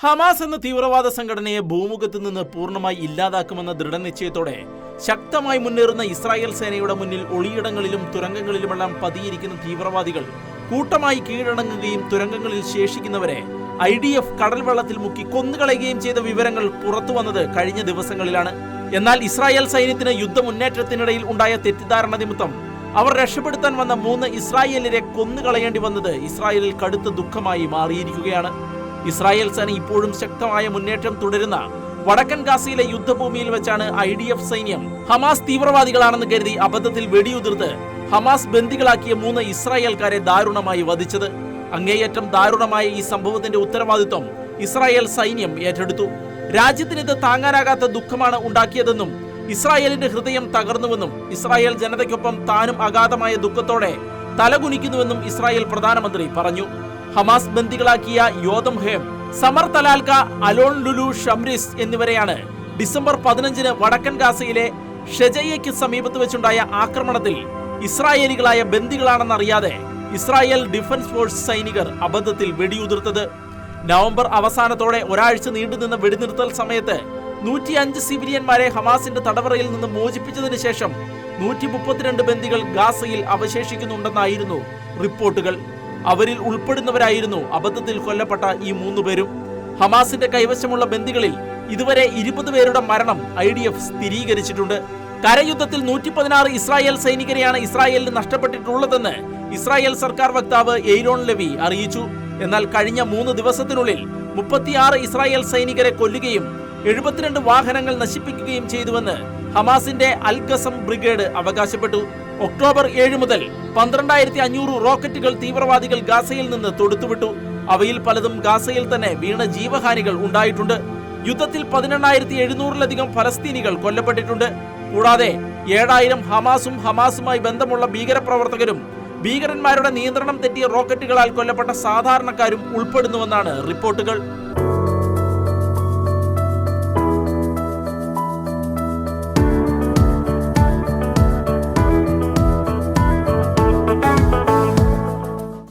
Hamas എന്ന തീവ്രവാദ സംഘടനയെ ഭൂമുഖത്ത് നിന്ന് പൂർണ്ണമായി ഇല്ലാതാക്കുമെന്ന ദൃഢനിശ്ചയത്തോടെ ശക്തമായി മുന്നേറുന്ന ഇസ്രായേൽ സേനയുടെ മുന്നിൽ ഒളിയിടങ്ങളിലും തുരങ്കങ്ങളിലുമെല്ലാം പതിയിരിക്കുന്ന തീവ്രവാദികൾ കൂട്ടമായി കീഴടങ്ങുകയും തുരങ്കങ്ങളിൽ ശേഷിക്കുന്നവരെ IDF കടൽ വെള്ളത്തിൽ മുക്കി കൊന്നുകളയുകയും ചെയ്ത വിവരങ്ങൾ പുറത്തുവന്നത് കഴിഞ്ഞ ദിവസങ്ങളിലാണ്. എന്നാൽ ഇസ്രായേൽ സൈന്യത്തിന് യുദ്ധമുന്നേറ്റത്തിനിടയിൽ ഉണ്ടായ തെറ്റിദ്ധാരണ നിമിത്തം അവർ രക്ഷപ്പെടുത്താൻ വന്ന 3 ഇസ്രായേലിനെ കൊന്നുകളയേണ്ടി വന്നത് ഇസ്രായേലിൽ കടുത്ത ദുഃഖമായി മാറിയിരിക്കുകയാണ്. ഇസ്രായേൽ സേന ഇപ്പോഴും ശക്തമായ മുന്നേറ്റം തുടരുന്ന വടക്കൻ ഗാസയിലെ യുദ്ധഭൂമിയിൽ വെച്ചാണ് IDF സൈന്യം ഹമാസ് തീവ്രവാദികളാണെന്ന് കരുതി അബദ്ധത്തിൽ വെടിയുതിർത്ത് ഹമാസ് ബന്ദികളാക്കിയ 3 ഇസ്രായേൽക്കാരെ ദാരുണമായി വധിച്ചത്. അങ്ങേയറ്റം ദാരുണമായ ഈ സംഭവത്തിന്റെ ഉത്തരവാദിത്വം ഇസ്രായേൽ സൈന്യം ഏറ്റെടുത്തു. രാജ്യത്തിന് ഇത് താങ്ങാനാകാത്ത ദുഃഖമാണ് ഉണ്ടാക്കിയതെന്നും ഇസ്രായേലിന്റെ ഹൃദയം തകർന്നുവെന്നും ഇസ്രായേൽ ജനതയ്ക്കൊപ്പം താനും അഗാധമായ ദുഃഖത്തോടെ തലകുനിക്കുന്നുവെന്നും ഇസ്രായേൽ പ്രധാനമന്ത്രി പറഞ്ഞു. ഹമാസ് ബന്ദികളാക്കിയ യോധം ഹേം, സമർ തലാൽക, അലോൺ ലുലു ഷംരിസ് എന്നിവരെയാണ് ഡിസംബർ 15-ന് വടക്കൻ ഗാസയിലെ ഷെജയ്യയ്ക്ക് സമീപത്ത് വെച്ചുണ്ടായ ആക്രമണത്തിൽ ഇസ്രായേലികളായ ബന്ദികളാണെന്നറിയാതെ ഇസ്രായേൽ ഡിഫൻസ് ഫോഴ്സ് സൈനികർ അബദ്ധത്തിൽ വെടിയുതിർത്തത്. നവംബർ അവസാനത്തോടെ ഒരാഴ്ച നീണ്ടുനിന്ന വെടിനിർത്തൽ സമയത്ത് 105 സിവിലിയന്മാരെ ഹമാസിന്റെ തടവറയിൽ നിന്ന് മോചിപ്പിച്ചതിന് ശേഷം 132 ബന്ദികൾ ഗാസയിൽ അവശേഷിക്കുന്നുണ്ടെന്നായിരുന്നു റിപ്പോർട്ടുകൾ. അവരിൽ ഉൾപ്പെടുന്നവരായിരുന്നു അബദ്ധത്തിൽ കൊല്ലപ്പെട്ട ഈ 3 പേരും. ഹമാസിന്റെ കൈവശമുള്ള ബന്ദികളിൽ ഇതുവരെ 20 പേരുടെ മരണം IDF സ്ഥിരീകരിച്ചിട്ടുണ്ട്. കരയുദ്ധത്തിൽ 116 ഇസ്രായേൽ സൈനികരെയാണ് ഇസ്രായേലിന് നഷ്ടപ്പെട്ടിട്ടുള്ളതെന്ന് ഇസ്രായേൽ സർക്കാർ വക്താവ് എയ്രോൺ ലെവി അറിയിച്ചു. എന്നാൽ കഴിഞ്ഞ 3 ദിവസത്തിനുള്ളിൽ 36 ഇസ്രായേൽ സൈനികരെ കൊല്ലുകയും 72 വാഹനങ്ങൾ നശിപ്പിക്കുകയും ചെയ്തുവെന്ന് ഹമാസിന്റെ അൽ ഖസം ബ്രിഗേഡ് അവകാശപ്പെട്ടു. ഒക്ടോബർ 7 മുതൽ 12,500 റോക്കറ്റുകൾ തീവ്രവാദികൾ ഗാസയിൽ നിന്ന് തൊടുത്തുവിട്ടു. അവയിൽ പലതും ഗാസയിൽ തന്നെ വീണ ജീവഹാനികൾ ഉണ്ടായിട്ടുണ്ട്. യുദ്ധത്തിൽ 18,700-ലധികം ഫലസ്തീനികൾ കൊല്ലപ്പെട്ടിട്ടുണ്ട്. കൂടാതെ 7,000 ഹമാസുമായി ബന്ധമുള്ള ഭീകരപ്രവർത്തകരും ഭീകരന്മാരുടെ നിയന്ത്രണം തെറ്റിയ റോക്കറ്റുകളാൽ കൊല്ലപ്പെട്ട സാധാരണക്കാരും ഉൾപ്പെടുന്നുവെന്നാണ് റിപ്പോർട്ടുകൾ.